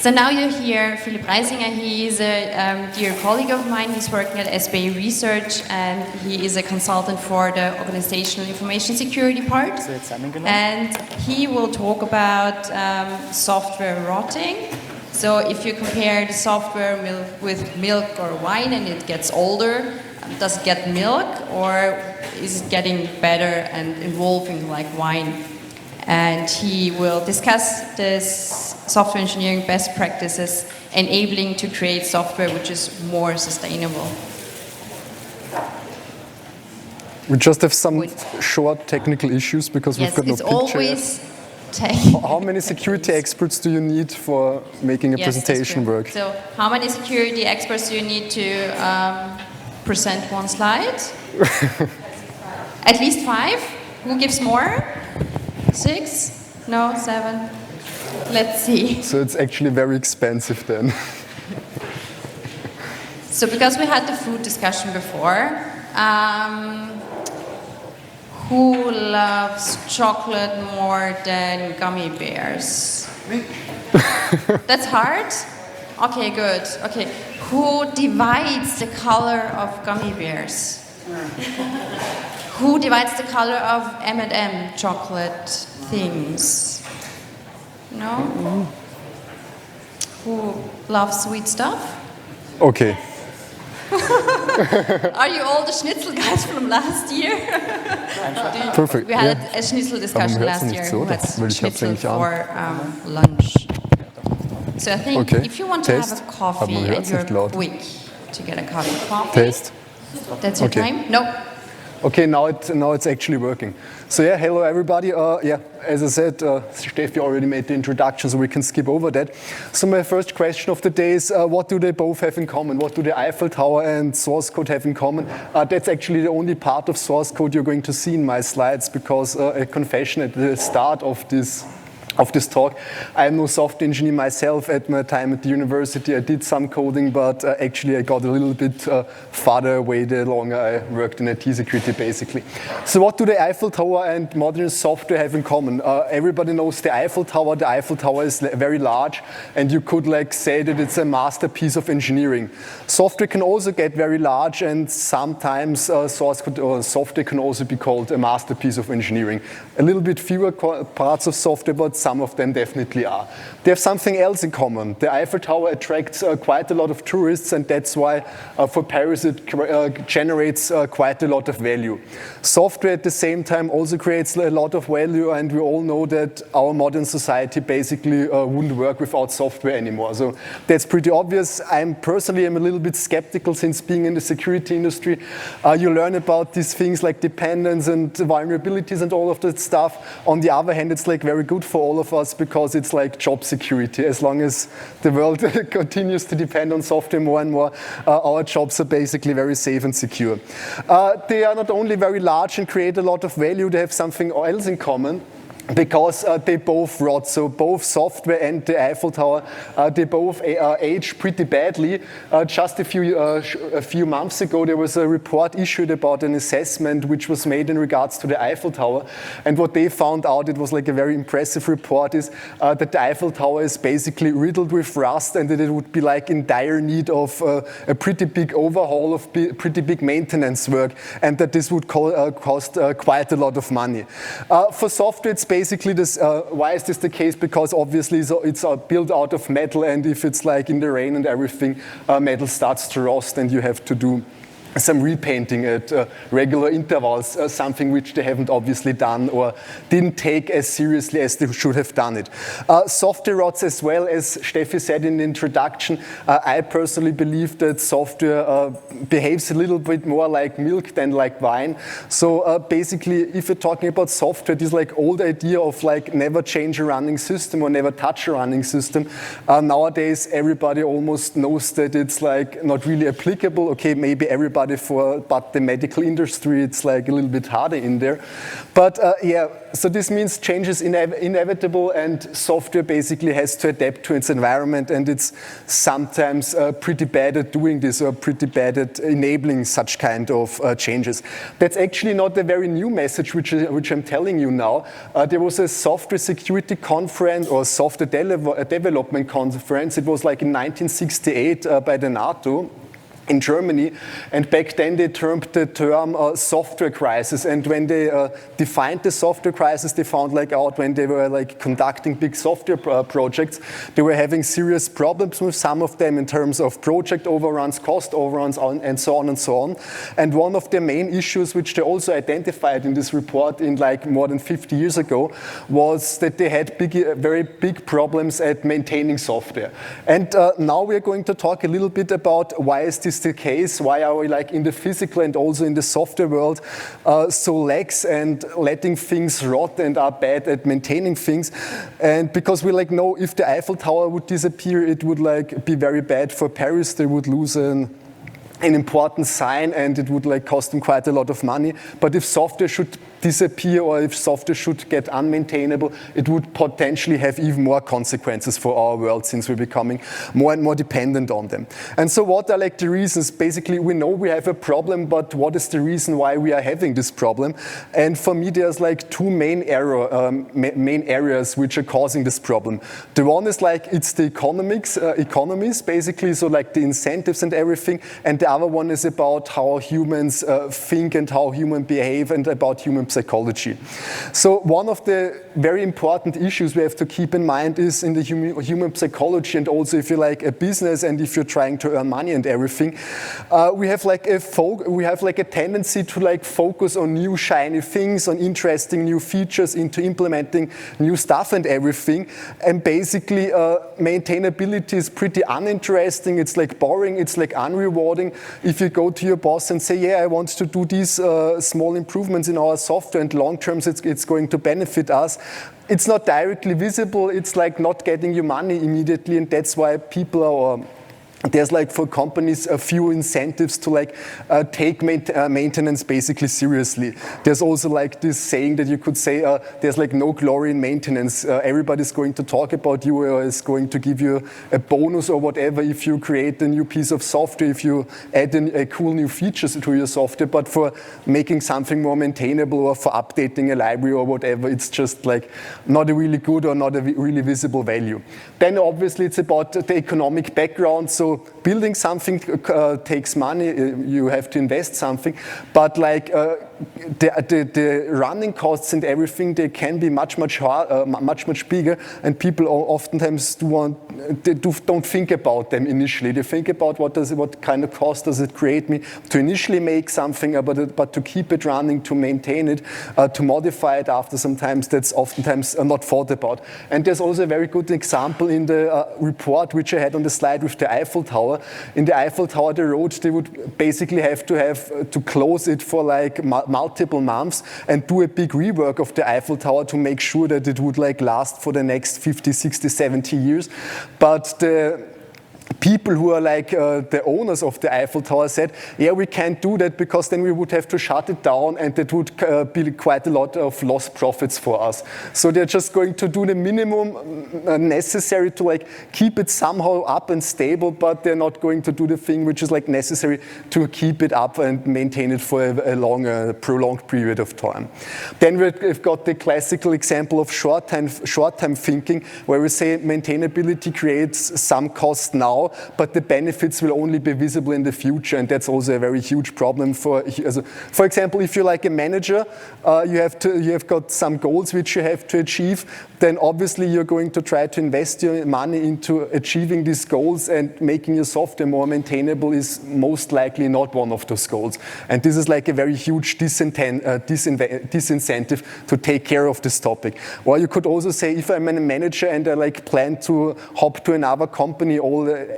So now you hear Philipp Reisinger. He is a dear colleague of mine. He's working at SBA Research, and he is a consultant for the organizational information security part. And he will talk about software rotting. So if you compare the software with milk or wine and it gets older, does it get milk or is it getting better and evolving like wine? And he will discuss this software engineering best practices enabling to create software which is more sustainable. We just have some short technical issues because we've got no picture yet. How many security experts do you need for making a presentation work? So how many security experts do you need to present one slide? At least 5? Who gives more? 6? No, 7? Let's see. So it's actually very expensive then. So because we had the food discussion before, who loves chocolate more than gummy bears? Me. That's hard? Okay, good. Okay, who divides the color of gummy bears? Who divides the color of M&M chocolate things? No? Who loves sweet stuff? Okay. Are you all the Schnitzel guys from last year? Perfect. We had a Schnitzel discussion last year. Who had Schnitzel for lunch? So I think if you want to have a coffee and you're quick to get a cup of coffee, that's your time? No. Okay, now it's actually working. So yeah, hello everybody. As I said, Steffi already made the introduction, so we can skip over that. So my first question of the day is, what do they both have in common? What do the Eiffel Tower and source code have in common? That's actually the only part of source code you're going to see in my slides, because a confession at the start of this talk. I'm no software engineer myself. At my time at the university, I did some coding, but actually I got a little bit farther away the longer I worked in IT security, basically. So what do the Eiffel Tower and modern software have in common? Everybody knows the Eiffel Tower. The Eiffel Tower is very large, and you could say that it's a masterpiece of engineering. Software can also get very large, and sometimes source code or software can also be called a masterpiece of engineering. A little bit fewer parts of software, but some of them definitely are. They have something else in common. The Eiffel Tower attracts quite a lot of tourists, and that's why for Paris it generates quite a lot of value. Software at the same time also creates a lot of value, and we all know that our modern society basically wouldn't work without software anymore. So that's pretty obvious. I'm a little bit skeptical, since being in the security industry, you learn about these things like dependence and vulnerabilities and all of that stuff. On the other hand, it's very good for all of us, because it's like job security. As long as the world continues to depend on software more and more, our jobs are basically very safe and secure. They are not only very large and create a lot of value, they have something else in common, because they both rot. So both software and the Eiffel Tower, they both age pretty badly. Just a few months ago, there was a report issued about an assessment which was made in regards to the Eiffel Tower. And what they found out, it was a very impressive report, is that the Eiffel Tower is basically riddled with rust, and that it would be in dire need of a pretty big overhaul, of pretty big maintenance work, and that this would cost quite a lot of money. For software, it's basically this. Why is this the case? Because obviously it's built out of metal, and if it's in the rain and everything, metal starts to rust, and you have to do some repainting at regular intervals, something which they haven't obviously done or didn't take as seriously as they should have done it. Software rots as well, as Steffi said in the introduction. I personally believe that software behaves a little bit more like milk than like wine. So basically, if you're talking about software, this old idea of never change a running system or never touch a running system, nowadays everybody almost knows that it's not really applicable. Okay, maybe everybody everybody, but the medical industry, it's like a little bit harder in there. But yeah, so this means change is inevitable, and software basically has to adapt to its environment, and it's sometimes pretty bad at doing this, or pretty bad at enabling such kind of changes. That's actually not a very new message which I'm telling you now. There was a software security conference or software development conference. It was like in 1968 by the NATO in Germany, and back then they termed the term software crisis. And when they defined the software crisis, they found out when they were conducting big software projects, they were having serious problems with some of them in terms of project overruns, cost overruns, and so on and so on. And one of the main issues which they also identified in this report in more than 50 years ago was that they had very big problems at maintaining software. And now we're going to talk a little bit about why is this the case, why are we in the physical and also in the software world so lax and letting things rot and are bad at maintaining things. And because we know if the Eiffel Tower would disappear, it would be very bad for Paris. They would lose an important sign, and it would cost them quite a lot of money. But if software should disappear, or if software should get unmaintainable, it would potentially have even more consequences for our world, since we're becoming more and more dependent on them. And so what are the reasons? Basically, we know we have a problem, but what is the reason why we are having this problem? And for me, there's two main areas which are causing this problem. The one is it's the economies, basically, so the incentives and everything, and the other one is about how humans think and how humans behave, and about human psychology. So one of the very important issues we have to keep in mind is in the human psychology, and also if you're a business and if you're trying to earn money and everything, we have a tendency to focus on new shiny things, on interesting new features, into implementing new stuff and everything. And basically maintainability is pretty uninteresting. It's boring. It's unrewarding. If you go to your boss and say, yeah, I want to do these small improvements in our software, and long term it's going to benefit us, it's not directly visible. It's not getting you money immediately, and that's why people are, there's for companies a few incentives to take maintenance basically seriously. There's also this saying that you could say there's no glory in maintenance. Everybody's going to talk about you, or is going to give you a bonus or whatever if you create a new piece of software, if you add a cool new features to your software. But for making something more maintainable, or for updating a library or whatever, it's just not a really good or not a really visible value. Then obviously it's about the economic background. So building something takes money, you have to invest something, but the running costs and everything, they can be much bigger, and people oftentimes don't think about them initially. They think about what kind of cost does it create me to initially make something, but to keep it running, to maintain it, to modify it after some times, that's oftentimes not thought about. And there's also a very good example in the report which I had on the slide with the Eiffel Tower. In the Eiffel Tower, the road, they would basically have to close it for multiple months and do a big rework of the Eiffel Tower to make sure that it would last for the next 50, 60, 70 years. But the people who are the owners of the Eiffel Tower said, yeah, we can't do that because then we would have to shut it down, and that would be quite a lot of lost profits for us. So they're just going to do the minimum necessary to keep it somehow up and stable, but they're not going to do the thing which is necessary to keep it up and maintain it for a longer, prolonged period of time. Then we've got the classical example of short-term thinking, where we say maintainability creates some cost now, but the benefits will only be visible in the future, and that's also a very huge problem. For example, if you're a manager, you have got some goals which you have to achieve, then obviously you're going to try to invest your money into achieving these goals, and making your software more maintainable is most likely not one of those goals. And this is a very huge disincentive to take care of this topic. Or you could also say, if I'm a manager and I plan to hop to another company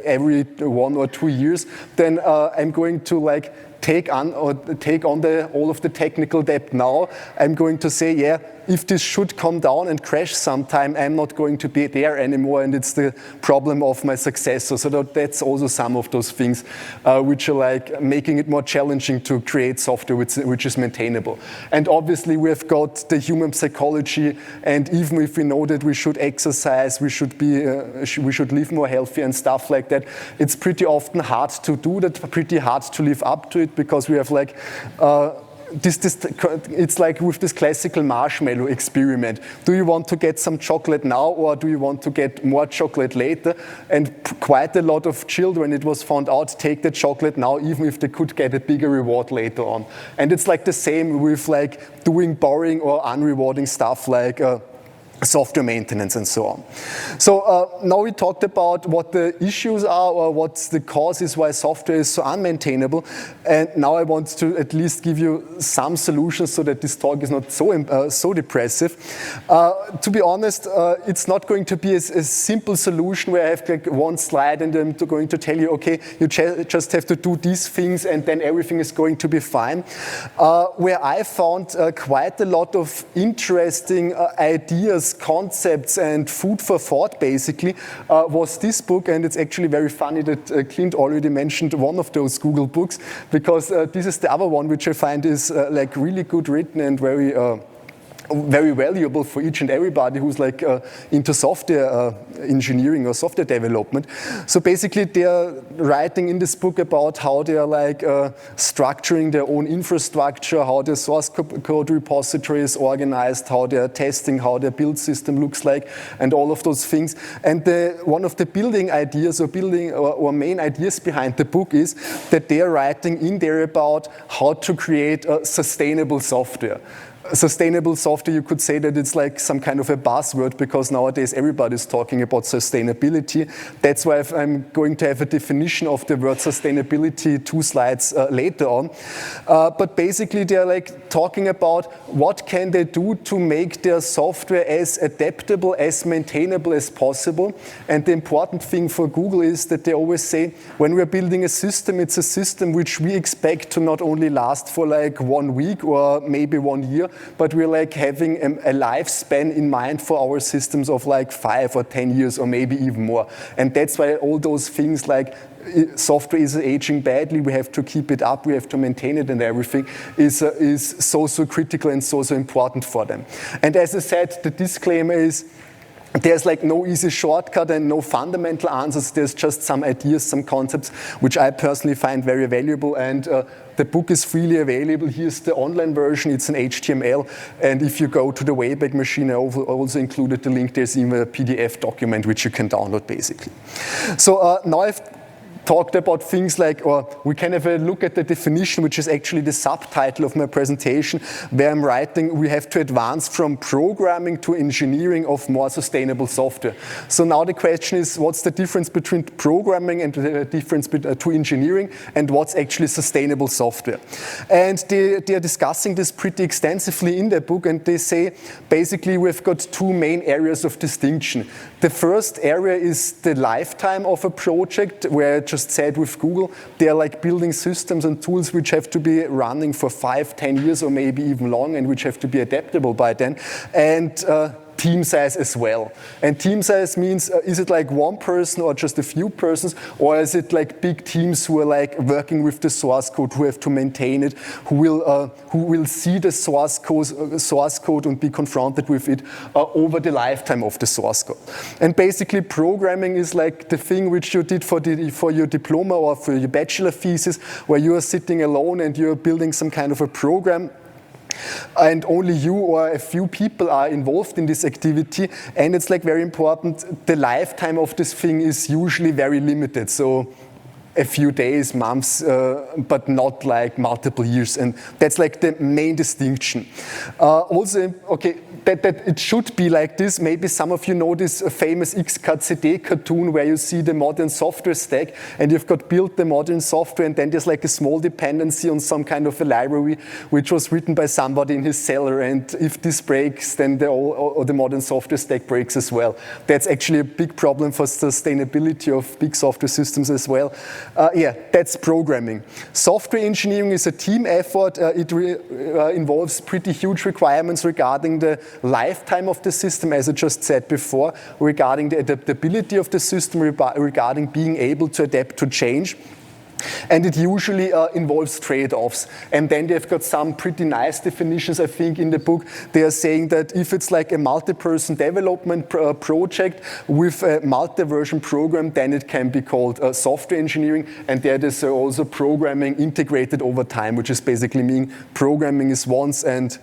every 1 or 2 years, then I'm going to take on all of the technical debt now. I'm going to say, yeah, if this should come down and crash sometime, I'm not going to be there anymore, and it's the problem of my successor. So that's also some of those things which are like making it more challenging to create software which is maintainable. And obviously we've got the human psychology, and even if we know that we should exercise, we should live more healthy and stuff like that, it's pretty often hard to do that, pretty hard to live up to it, because we have like it's like with this classical marshmallow experiment. Do you want to get some chocolate now, or do you want to get more chocolate later? And quite a lot of children, it was found out, take the chocolate now, even if they could get a bigger reward later on. And it's like the same with like doing boring or unrewarding stuff like software maintenance and so on. So now we talked about what the issues are, or what the cause is why software is so unmaintainable, and now I want to at least give you some solutions so that this talk is not so depressive. To be honest, it's not going to be a simple solution where I have like one slide and I'm going to tell you, okay, you just have to do these things and then everything is going to be fine. Where I found quite a lot of interesting ideas, concepts and food for thought basically was this book, and it's actually very funny that Clint already mentioned one of those Google books, because this is the other one which I find is like really good written and very valuable for each and everybody who's like into software engineering or software development. So basically they're writing in this book about how they're like structuring their own infrastructure, how their source code repository is organized, how they're testing, how their build system looks like, and all of those things. And one of the building ideas or main ideas behind the book is that they're writing in there about how to create sustainable software. Sustainable software, you could say that it's like some kind of a buzzword, because nowadays everybody's talking about sustainability. That's why I'm going to have a definition of the word sustainability 2 slides later on. But basically they're like talking about what can they do to make their software as adaptable, as maintainable as possible. And the important thing for Google is that they always say, when we're building a system, it's a system which we expect to not only last for like 1 week or maybe 1 year, but we're like having a lifespan in mind for our systems of like 5 or 10 years or maybe even more. And that's why all those things like software is aging badly, we have to keep it up, we have to maintain it, and everything is so critical and so important for them. And as I said, the disclaimer is, there's like no easy shortcut and no fundamental answers. There's just some ideas, some concepts, which I personally find very valuable. And the book is freely available. Here's the online version. It's in HTML. And if you go to the Wayback Machine, I also included the link. There's even a PDF document which you can download, basically. So now I've talked about things like, or we can have a look at the definition, which is actually the subtitle of my presentation, where I'm writing, we have to advance from programming to engineering of more sustainable software. So now the question is, what's the difference between programming and the difference to engineering, and what's actually sustainable software? And they are discussing this pretty extensively in their book, and they say, basically, we've got 2 main areas of distinction. The first area is the lifetime of a project, where I just said with Google, they're like building systems and tools which have to be running for 5, 10 years or maybe even long, and which have to be adaptable by then. And team size as well. And team size means, is it like one person or just a few persons, or is it like big teams who are like working with the source code, who have to maintain it, who will see the source code and be confronted with it over the lifetime of the source code. And basically programming is like the thing which you did for your diploma or for your bachelor thesis, where you are sitting alone and you're building some kind of a program, and only you or a few people are involved in this activity, and it's like very important, the lifetime of this thing is usually very limited, so a few days, months, but not like multiple years, and that's like the main distinction. Also, okay, that it should be like this. Maybe some of you know this famous XKCD cartoon where you see the modern software stack, and you've got built the modern software, and then there's like a small dependency on some kind of a library which was written by somebody in his cellar, and if this breaks, then the modern software stack breaks as well. That's actually a big problem for sustainability of big software systems as well. Yeah, that's programming. Software engineering is a team effort. It involves pretty huge requirements regarding the lifetime of the system, as I just said before, regarding the adaptability of the system, regarding being able to adapt to change. And it usually involves trade-offs. And then they've got some pretty nice definitions, I think, in the book. They are saying that if it's like a multi-person development project with a multi-version program, then it can be called software engineering. And there is also programming integrated over time, which is basically meaning programming is once and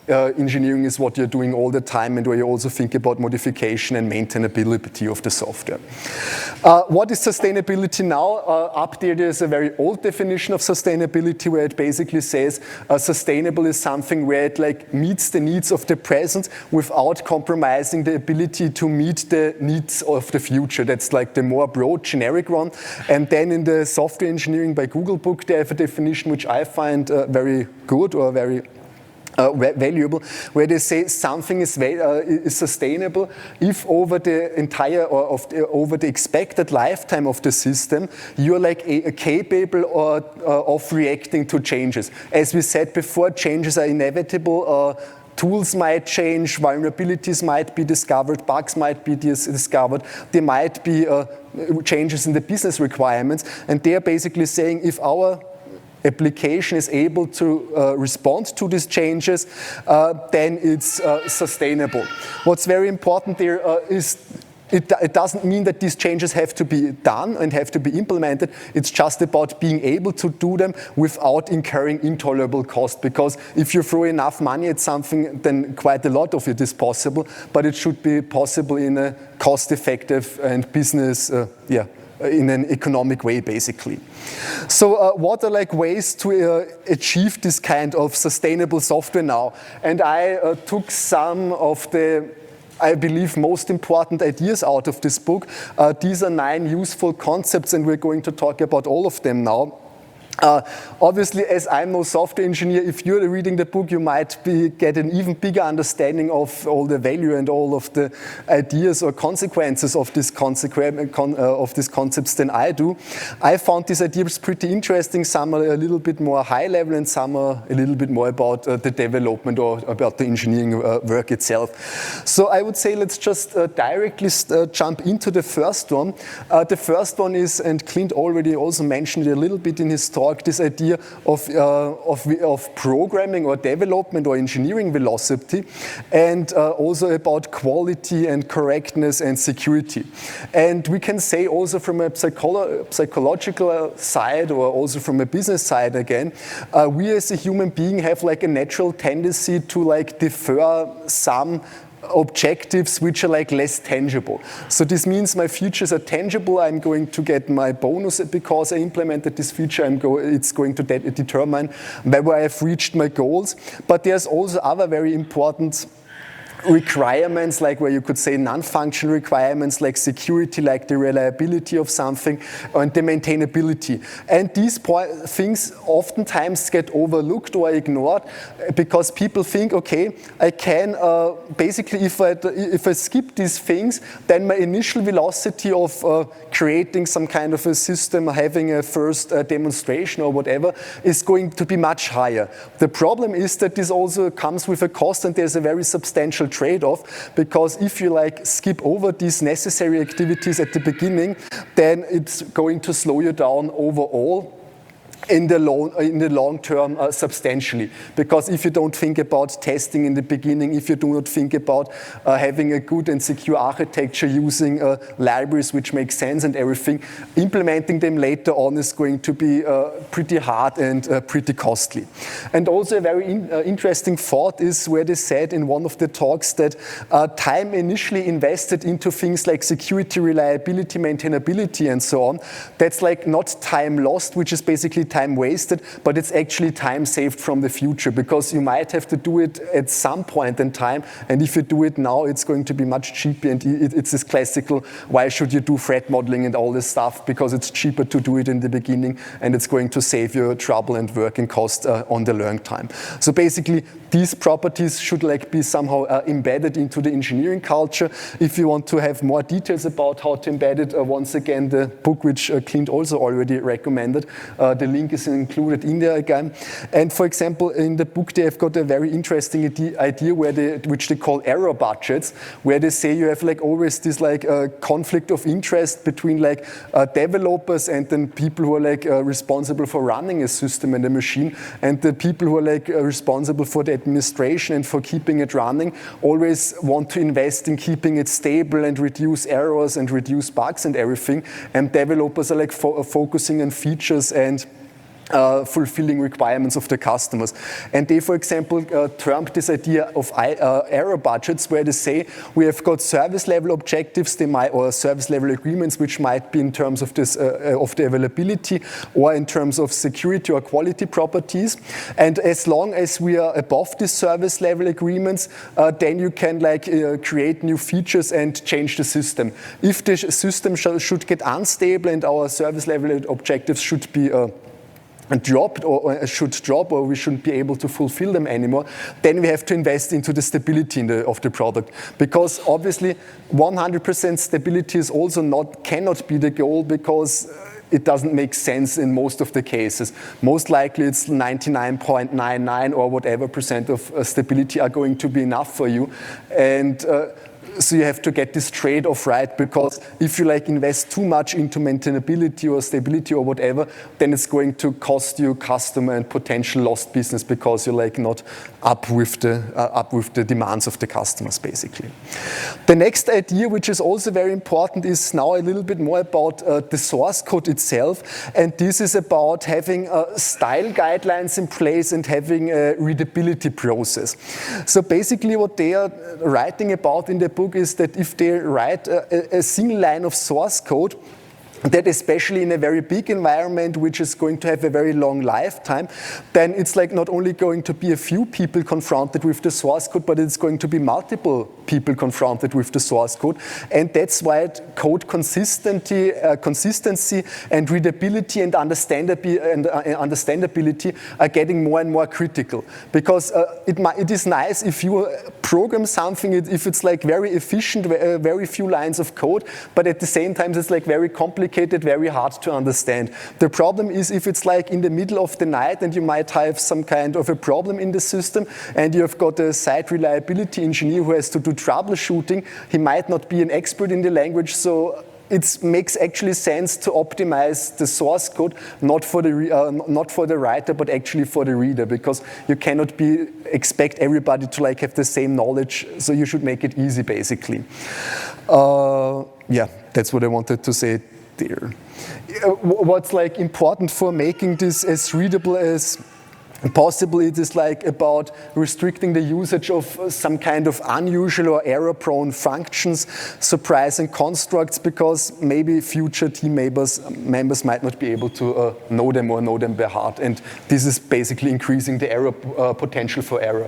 engineering is what you're doing all the time, and where you also think about modification and maintainability of the software. What is sustainability now? Up there's a very old definition of sustainability where it basically says sustainable is something where it like meets the needs of the present without compromising the ability to meet the needs of the future. That's like the more broad generic one. And then in the software engineering by Google book, they have a definition which I find very good or very valuable, where they say something is sustainable if over the entire or over the expected lifetime of the system, you're like capable of reacting to changes. As we said before, changes are inevitable. Tools might change, vulnerabilities might be discovered, bugs might be discovered, there might be changes in the business requirements, and they are basically saying if our application is able to respond to these changes, then it's sustainable. What's very important there is it doesn't mean that these changes have to be done and have to be implemented. It's just about being able to do them without incurring intolerable cost. Because if you throw enough money at something, then quite a lot of it is possible, but it should be possible in a cost-effective and business, in an economic way, basically. So what are like ways to achieve this kind of sustainable software now? And I took some of the, I believe, most important ideas out of this book. These are 9 useful concepts, and we're going to talk about all of them now. Obviously, as I'm no software engineer, if you're reading the book, you might get an even bigger understanding of all the value and all of the ideas or consequences of these concepts than I do. I found these ideas pretty interesting. Some are a little bit more high level, and some are a little bit more about the development or about the engineering work itself. So I would say let's just directly jump into the first one. The first one is, and Clint already also mentioned it a little bit in his talk, this idea of programming or development or engineering velocity, and also about quality and correctness and security. And we can say also from a psychological side, or also from a business side again, we as a human being have like a natural tendency to like defer some objectives which are like less tangible. So this means my futures are tangible. I'm going to get my bonus because I implemented this feature. It's going to determine whether I have reached my goals. But there's also other very important requirements, like where you could say non-functional requirements, like security, like the reliability of something, and the maintainability. And these things oftentimes get overlooked or ignored because people think, okay, I can basically, if I skip these things, then my initial velocity of creating some kind of a system, having a first demonstration or whatever, is going to be much higher. The problem is that this also comes with a cost, and there's a very substantial trade-off, because if you like skip over these necessary activities at the beginning, then it's going to slow you down overall in the long term substantially. Because if you don't think about testing in the beginning, if you do not think about having a good and secure architecture using libraries which make sense and everything, implementing them later on is going to be pretty hard and pretty costly. And also a very interesting thought is where they said in one of the talks that time initially invested into things like security, reliability, maintainability, and so on, that's like not time lost, which is basically time wasted, but it's actually time saved from the future, because you might have to do it at some point in time, and if you do it now, it's going to be much cheaper, and it's this classical, why should you do threat modeling and all this stuff? Because it's cheaper to do it in the beginning, and it's going to save you trouble and working cost on the learn time. So basically, these properties should like be somehow embedded into the engineering culture. If you want to have more details about how to embed it, once again, the book which Clint also already recommended, the link is included in there again. And for example, in the book they have got a very interesting idea which they call error budgets, where they say you have like always this like conflict of interest between like developers and then people who are like responsible for running a system and a machine, and the people who are like responsible for the administration and for keeping it running always want to invest in keeping it stable and reduce errors and reduce bugs and everything, and developers are like focusing on features and fulfilling requirements of the customers. And they, for example, termed this idea of error budgets, where they say we have got service level objectives, or service level agreements, which might be in terms of this of the availability or in terms of security or quality properties. And as long as we are above these service level agreements, then you can like create new features and change the system. If the system should get unstable and our service level objectives should be dropped or should drop, or we shouldn't be able to fulfill them anymore, then we have to invest into the stability of the product, because obviously 100% stability is also cannot be the goal, because it doesn't make sense in most of the cases. Most likely it's 99.99 or whatever percent of stability are going to be enough for you, and so you have to get this trade-off right, because if you like invest too much into maintainability or stability or whatever, then it's going to cost you customer and potential lost business, because you're like not up with the demands of the customers, basically. The next idea, which is also very important, is now a little bit more about the source code itself, and this is about having style guidelines in place and having a readability process. So basically what they are writing about in the book is that if they write a single line of source code, that especially in a very big environment, which is going to have a very long lifetime, then it's like not only going to be a few people confronted with the source code, but it's going to be multiple people confronted with the source code. And that's why code consistency and readability and understandability are getting more and more critical. Because it is nice if you program something, if it's like very efficient, very few lines of code, but at the same time it's like very complicated, very hard to understand. The problem is if it's like in the middle of the night and you might have some kind of a problem in the system, and you've got a site reliability engineer who has to do troubleshooting. He might not be an expert in the language, so it makes actually sense to optimize the source code, not for the writer, but actually for the reader, because you cannot expect everybody to like have the same knowledge, so you should make it easy, basically. Yeah, that's what I wanted to say there. What's like important for making this as readable as possible, it is like about restricting the usage of some kind of unusual or error-prone functions, surprising constructs, because maybe future team members might not be able to know them or know them by heart, and this is basically increasing the error potential for error.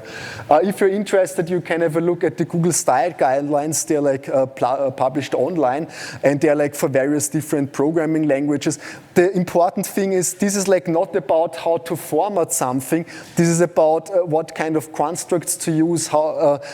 If you're interested, you can have a look at the Google Style Guidelines. They're like published online, and they're like for various different programming languages. The important thing is this is like not about how to format something. This is about what kind of constructs to use,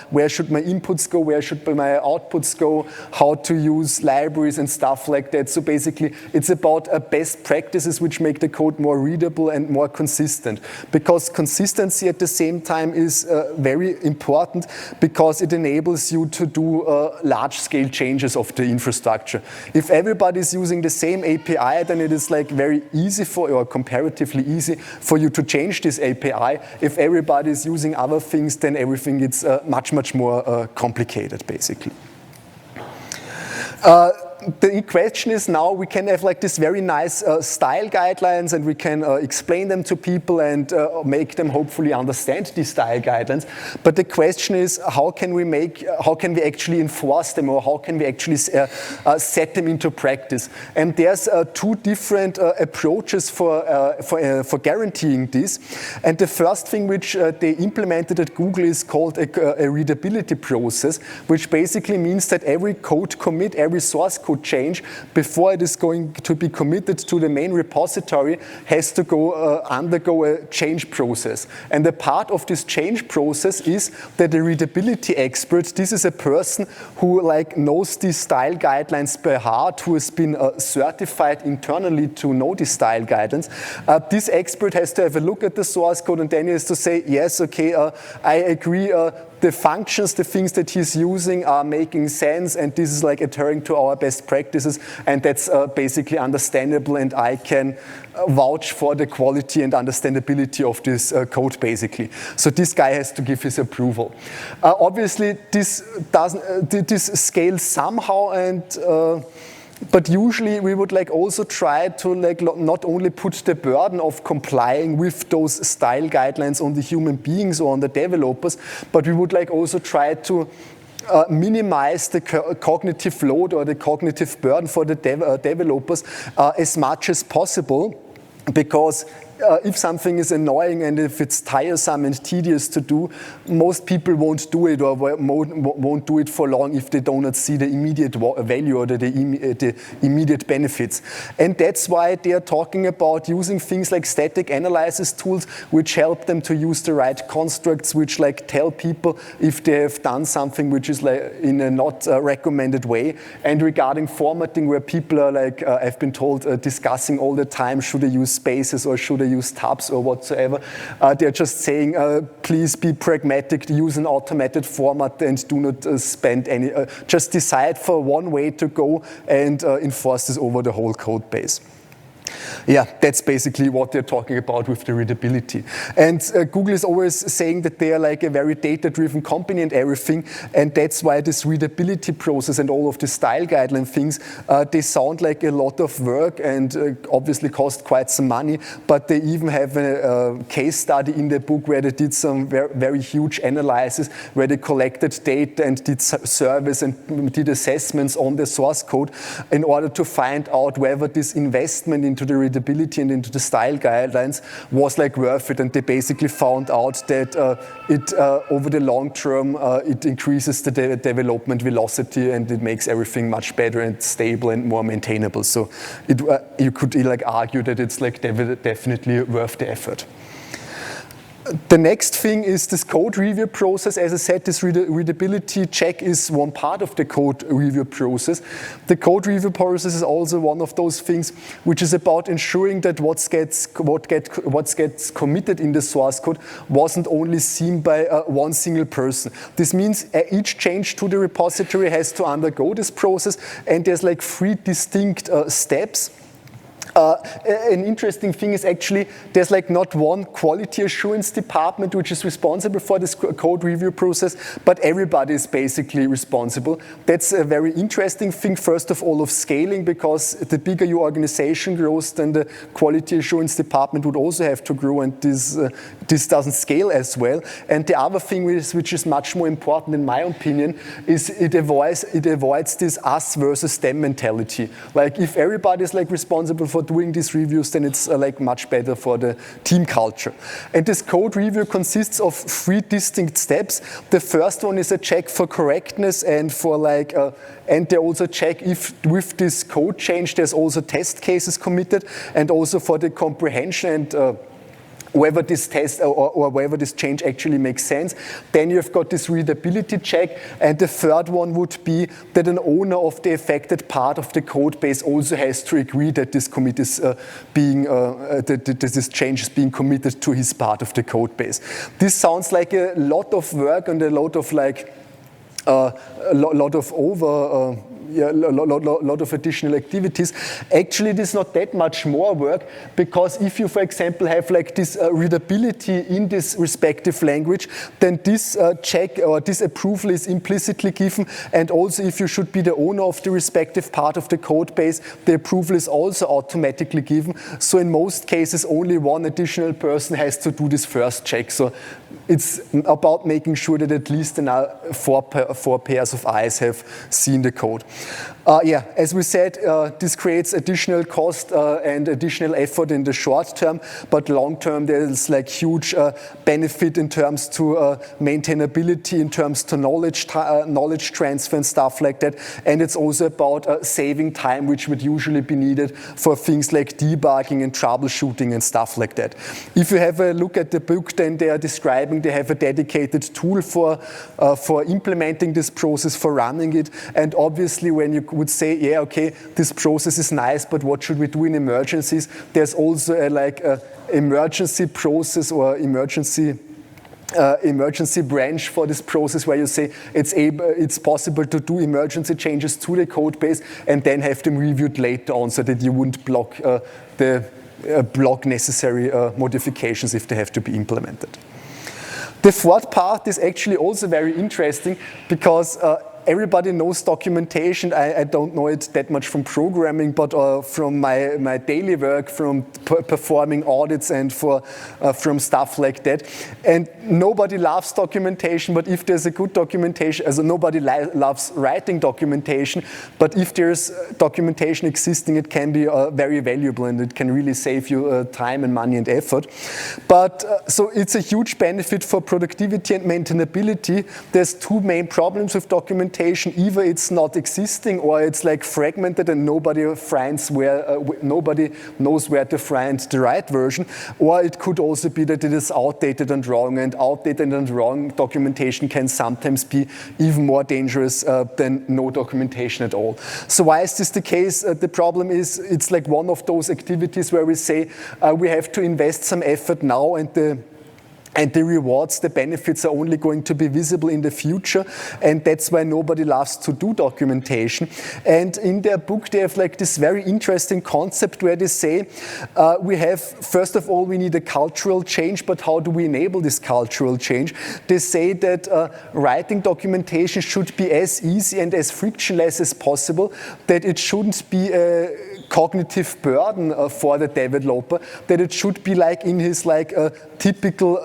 where should my inputs go, where should my outputs go, how to use libraries and stuff like that. So basically, it's about best practices which make the code more readable and more consistent. Because consistency at the same time is very important, because it enables you to do large-scale changes of the infrastructure. If everybody is using the same API, then it is like very easy or comparatively easy for you to change this API. If everybody is using other things, then everything is much more complicated, basically. the question is now we can have like this very nice style guidelines, and we can explain them to people and make them hopefully understand these style guidelines. But the question is, how can we actually enforce them, or how can we actually set them into practice? And there's two different approaches for guaranteeing this. And the first thing which they implemented at Google is called a readability process, which basically means that every code commit, every source code change, before it is going to be committed to the main repository, has to undergo a change process. And a part of this change process is that the readability expert, this is a person who knows these style guidelines by heart, who has been certified internally to know these style guidelines. This expert has to have a look at the source code, and then he has to say, yes, okay, I agree, the functions, the things that he's using are making sense, and this is adhering to our best practices, and that's basically understandable, and I can vouch for the quality and understandability of this code, basically. So this guy has to give his approval. Obviously, this scales somehow, and but usually we would also try to not only put the burden of complying with those style guidelines on the human beings or on the developers, but we would also try to minimize the cognitive load or the cognitive burden for the developers as much as possible, because if something is annoying and if it's tiresome and tedious to do, most people won't do it, or won't do it for long if they do not see the immediate value or the immediate benefits. And that's why they are talking about using things like static analysis tools, which help them to use the right constructs, which tell people if they have done something which is in a not recommended way. And regarding formatting, where people are I've been told, discussing all the time, should they use spaces or should they use tabs or whatsoever, they're just saying, please be pragmatic, use an automated format, and do not spend any, just decide for one way to go and enforce this over the whole code base. Yeah, that's basically what they're talking about with the readability. And Google is always saying that they are a very data-driven company and everything, and that's why this readability process and all of the style guideline things, they sound like a lot of work and obviously cost quite some money, but they even have a case study in the book where they did some very huge analysis, where they collected data and did surveys and did assessments on the source code in order to find out whether this investment into the readability and into the style guidelines was worth it, and they basically found out that it over the long term it increases the development velocity, and it makes everything much better and stable and more maintainable. So you could argue that it's definitely worth the effort. The next thing is this code review process. As I said, this readability check is one part of the code review process. The code review process is also one of those things which is about ensuring that what gets committed in the source code wasn't only seen by one single person. This means each change to the repository has to undergo this process, and there's 3 distinct steps. An interesting thing is actually there's not one quality assurance department which is responsible for this code review process, but everybody is basically responsible. That's a very interesting thing, first of all, of scaling, because the bigger your organization grows, then the quality assurance department would also have to grow, and this doesn't scale as well. And the other thing which is much more important in my opinion is it avoids this us versus them mentality. If everybody is responsible for doing these reviews, then it's much better for the team culture. And this code review consists of 3 distinct steps. The first one is a check for correctness and for and they also check if with this code change there's also test cases committed, and also for the comprehension and whether this test or whether this change actually makes sense. Then you've got this readability check, and the third one would be that an owner of the affected part of the code base also has to agree that this commit is this change is being committed to his part of the code base. This sounds like a lot of work and a lot of lot of additional activities. Actually, it is not that much more work, because if you, for example, have like this readability in this respective language, then this check or this approval is implicitly given, and also if you should be the owner of the respective part of the code base, the approval is also automatically given. So in most cases, only one additional person has to do this first check. So it's about making sure that at least four pairs of eyes have seen the code. Yeah, as we said, this creates additional cost and additional effort in the short term, but long term there's like huge benefit in terms to maintainability, in terms to knowledge transfer and stuff like that. And it's also about saving time, which would usually be needed for things like debugging and troubleshooting and stuff like that. If you have a look at the book, then they are describing, they have a dedicated tool for implementing this process, for running it. And obviously when you would say, yeah, okay, this process is nice, but what should we do in emergencies? There's also a emergency process or emergency branch for this process, where you say it's possible to do emergency changes to the code base and then have them reviewed later on, so that you wouldn't block necessary modifications if they have to be implemented. The fourth part is actually also very interesting, because everybody knows documentation. I don't know it that much from programming, but from my daily work, from performing audits and from stuff like that. And nobody loves documentation, but if there's a good documentation, nobody loves writing documentation, but if there's documentation existing, it can be very valuable, and it can really save you time and money and effort. But so it's a huge benefit for productivity and maintainability. There's two main problems with documentation. Either it's not existing, or it's like fragmented and nobody knows where to find the right version, or it could also be that it is outdated and wrong, and outdated and wrong documentation can sometimes be even more dangerous than no documentation at all. So why is this the case? The problem is it's like one of those activities where we say we have to invest some effort now, and the rewards, the benefits are only going to be visible in the future, and that's why nobody loves to do documentation. And in their book, they have like this very interesting concept where they say, first of all, we need a cultural change, but how do we enable this cultural change? They say that writing documentation should be as easy and as frictionless as possible, that it shouldn't be a cognitive burden for the developer, that it should be like in his typical,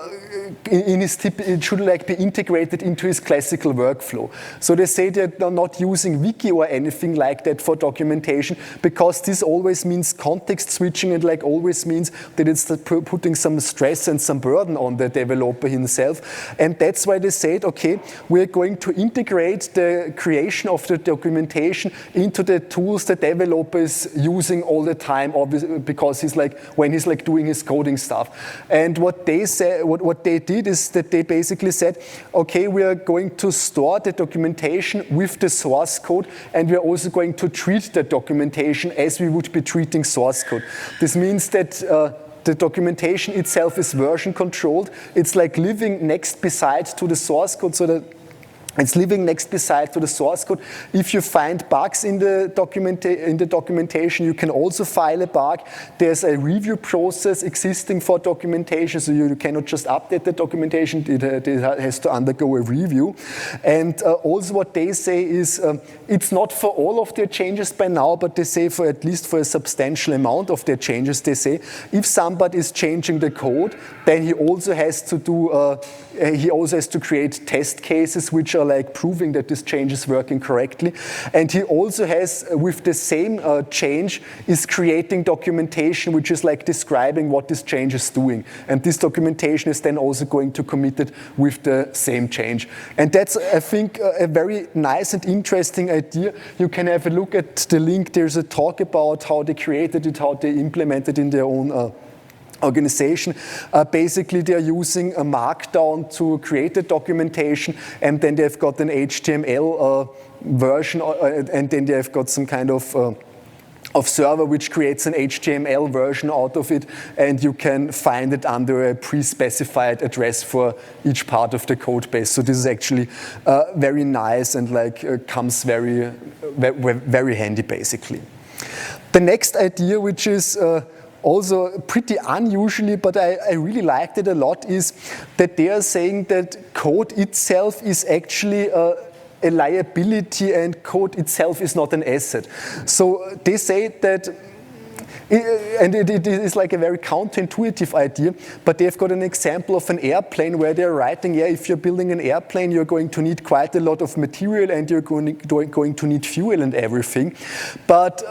it should like be integrated into his classical workflow. So they say that they're not using wiki or anything like that for documentation, because this always means context switching, and like always means that it's putting some stress and some burden on the developer himself. And that's why they said, okay, we're going to integrate the creation of the documentation into the tools the developer is using all the time, obviously, because when he's doing his coding stuff. And what they said, what they did is that they basically said, okay, we are going to store the documentation with the source code, and we are also going to treat the documentation as we would be treating source code. This means that the documentation itself is version controlled. It's like living next beside to the source code, so that it's living next beside to the source code. If you find bugs in the documentation, you can also file a bug. There's a review process existing for documentation, so you cannot just update the documentation. It has to undergo a review. And also what they say is, it's not for all of their changes by now, but they say for at least for a substantial amount of their changes, they say, if somebody is changing the code, then he also has to create test cases which are like proving that this change is working correctly. And he also has, with the same change, is creating documentation which is like describing what this change is doing. And this documentation is then also going to commit it with the same change. And that's, I think, a very nice and interesting idea. You can have a look at the link. There's a talk about how they created it, how they implemented it in their own organization. Basically, they're using a Markdown to create the documentation, and then they've got an HTML version, and then they've got some kind of server which creates an HTML version out of it, and you can find it under a pre-specified address for each part of the code base. So this is actually very nice and comes very handy basically. The next idea, which is also pretty unusually, but I really liked it a lot, is that they are saying that code itself is actually a liability and code itself is not an asset. So they say that, and it is like a very counterintuitive idea, but they've got an example of an airplane where they're writing, yeah, if you're building an airplane, you're going to need quite a lot of material and you're going to need fuel and everything. But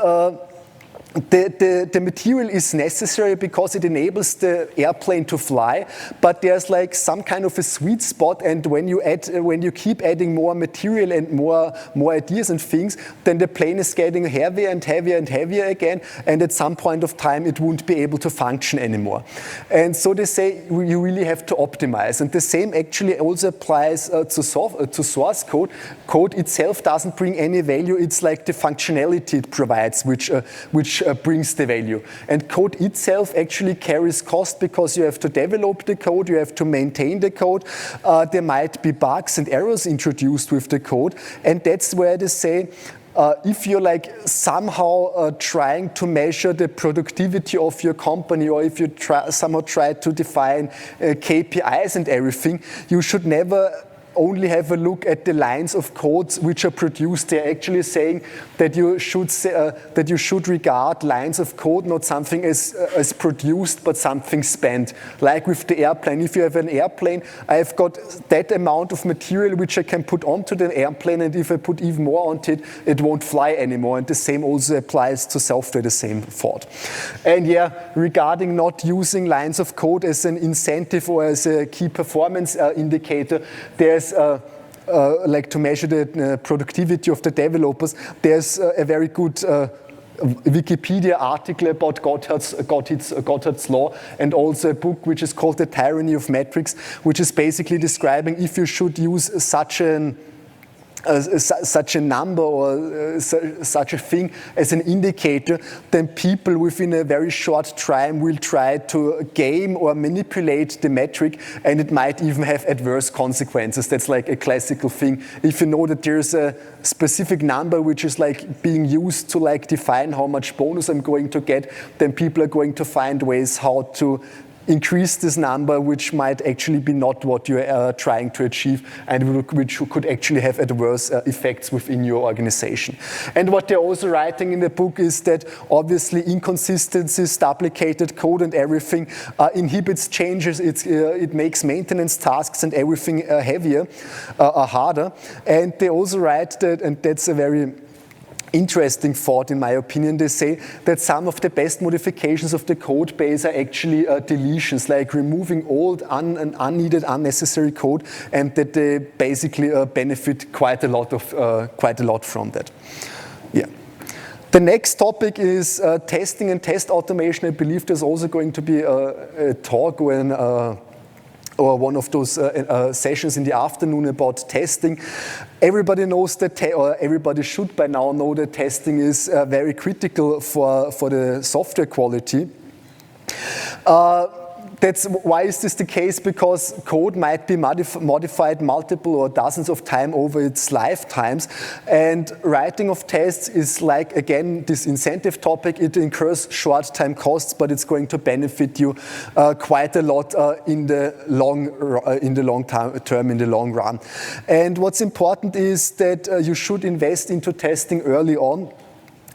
the material is necessary because it enables the airplane to fly, but there's like some kind of a sweet spot, and when you keep adding more material and more ideas and things, then the plane is getting heavier and heavier and heavier again, and at some point of time it won't be able to function anymore. And so they say you really have to optimize, and the same actually also applies to source code. Code itself doesn't bring any value, it's like the functionality it provides which brings the value. And code itself actually carries cost because you have to develop the code, you have to maintain the code, there might be bugs and errors introduced with the code, and that's where they say if you're like somehow trying to measure the productivity of your company, or if you somehow try to define KPIs and everything, you should never only have a look at the lines of codes which are produced. They're actually saying that you should regard lines of code not something as produced, but something spent. Like with the airplane, if you have an airplane, I've got that amount of material which I can put onto the airplane, and if I put even more onto it, it won't fly anymore. And the same also applies to software, the same thought. And yeah, regarding not using lines of code as an incentive or as a key performance indicator, there's like to measure the productivity of the developers, there's a very good Wikipedia article about Gotthart's law, and also a book which is called The Tyranny of Metrics, which is basically describing if you should use such a number or such a thing as an indicator, then people within a very short time will try to game or manipulate the metric, and it might even have adverse consequences. That's like a classical thing. If you know that there's a specific number which is like being used to like define how much bonus I'm going to get, then people are going to find ways how to increase this number, which might actually be not what you are trying to achieve, and which could actually have adverse effects within your organization. And what they're also writing in the book is that obviously inconsistencies, duplicated code and everything inhibits changes. It makes maintenance tasks and everything heavier, harder. And they also write that, and that's a very interesting thought in my opinion, they say that some of the best modifications of the code base are actually deletions, like removing old, unneeded, unnecessary code, and that they basically benefit quite a lot from that. Yeah. The next topic is testing and test automation. I believe there's also going to be a talk or one of those sessions in the afternoon about testing. Everybody knows that, or everybody should by now know that testing is very critical for the software quality. Why is this the case? Because code might be modified multiple or dozens of times over its lifetimes, and writing of tests is like, again, this incentive topic. It incurs short-time costs, but it's going to benefit you quite a lot in the long run. And what's important is that you should invest into testing early on,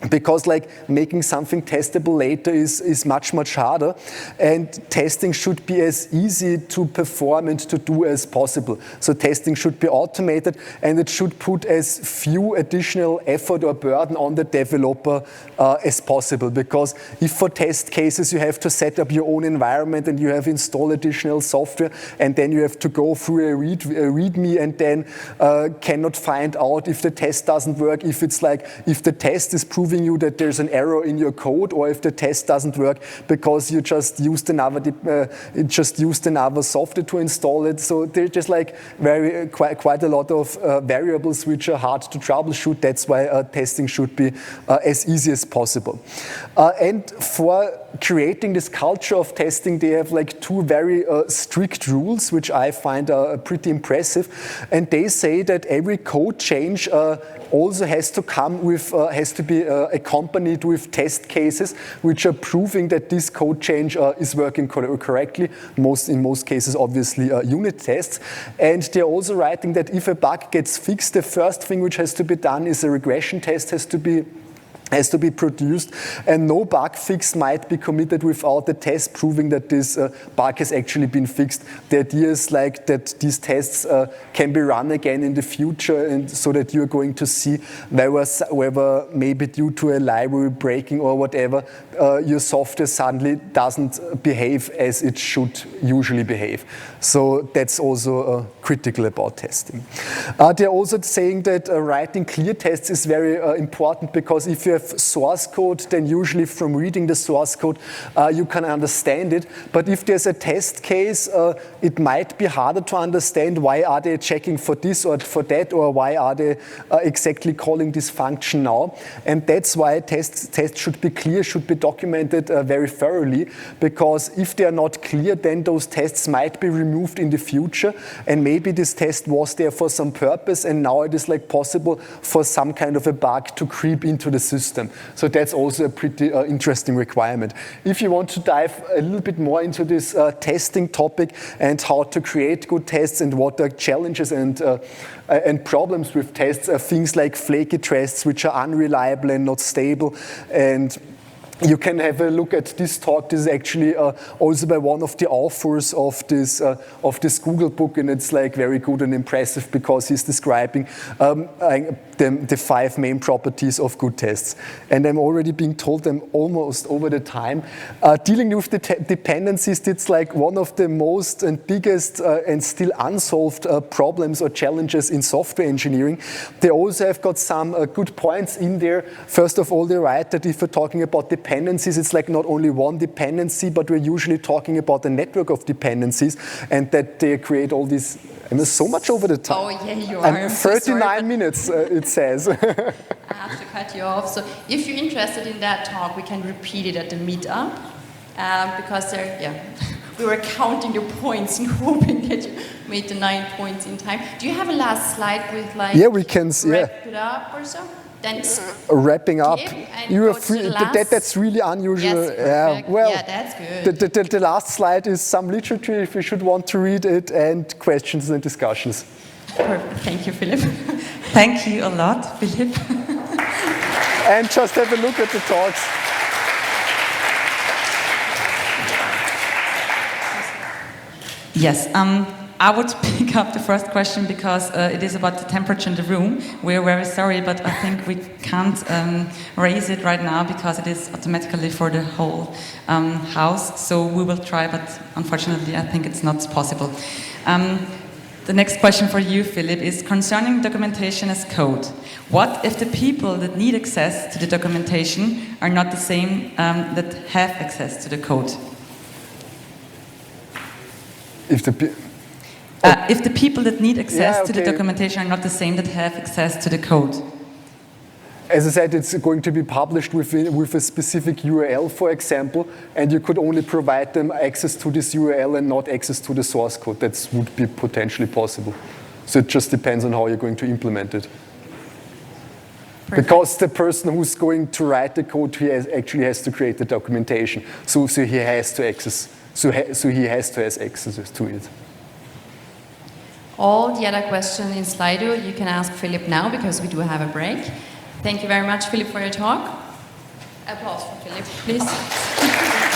because like making something testable later is much harder, and testing should be as easy to perform and to do as possible. So testing should be automated, and it should put as few additional effort or burden on the developer as possible, because if for test cases you have to set up your own environment and you have installed additional software, and then you have to go through a readme and then cannot find out if the test doesn't work, if the test is proven proving you that there's an error in your code, or if the test doesn't work because you just used another software to install it. So there's just like quite a lot of variables which are hard to troubleshoot. That's why testing should be as easy as possible. And for creating this culture of testing, they have like two very strict rules, which I find pretty impressive. And they say that every code change also has to come with, has to be accompanied with test cases, which are proving that this code change is working correctly. In most cases, obviously, unit tests. And they're also writing that if a bug gets fixed, the first thing which has to be done is a regression test has to be produced, and no bug fix might be committed without the test proving that this bug has actually been fixed. The idea is like that these tests can be run again in the future, and so that you're going to see whether maybe due to a library breaking or whatever, your software suddenly doesn't behave as it should usually behave. So that's also critical about testing. They're also saying that writing clear tests is very important, because if you have source code, then usually from reading the source code you can understand it. But if there's a test case, it might be harder to understand why are they checking for this or for that, or why are they exactly calling this function now. And that's why tests should be clear, should be documented very thoroughly, because if they are not clear, then those tests might be removed in the future, and maybe this test was there for some purpose, and now it is like possible for some kind of a bug to creep into the system. So that's also a pretty interesting requirement. If you want to dive a little bit more into this testing topic and how to create good tests and what are challenges and problems with tests, things like flaky tests which are unreliable and not stable, and you can have a look at this talk. This is actually also by one of the authors of this Google book, and it's like very good and impressive, because he's describing the 5 main properties of good tests. And I'm already being told I'm almost over the time. Dealing with the dependencies, it's like one of the most and biggest and still unsolved problems or challenges in software engineering. They also have got some good points in there. First of all, they write that if we're talking about dependencies, it's like not only one dependency, but we're usually talking about a network of dependencies, and that they create all these. And there's so much over the time. Oh yeah, you are. And 39 minutes, it says. I have to cut you off. So if you're interested in that talk, we can repeat it at the meetup, because we were counting your points and hoping that you made the 9 points in time. Do you have a last slide with like? Yeah, we can. Wrap it up or so. Then wrapping up, you are free. That's really unusual. Yes, perfect. Well, yeah, that's good. The last slide is some literature if you should want to read it, and questions and discussions. Perfect. Thank you, Philipp. Thank you a lot, Philipp. And just have a look at the talks. Yes. I would pick up the first question, because it is about the temperature in the room. We're very sorry, but I think we can't raise it right now, because it is automatically for the whole house. So we will try, but unfortunately I think it's not possible. The next question for you, Philipp, is concerning documentation as code. What if the people that need access to the documentation are not the same that have access to the code? If the people that need access to the documentation are not the same that have access to the code. As I said, it's going to be published with a specific URL, for example, and you could only provide them access to this URL and not access to the source code. That would be potentially possible. So it just depends on how you're going to implement it. Perfect. Because the person who's going to write the code, he actually has to create the documentation. So he has to access. So he has to have access to it. All the other questions in Slido, you can ask Philipp now, because we do have a break. Thank you very much, Philipp, for your talk. Applause for Philipp, please.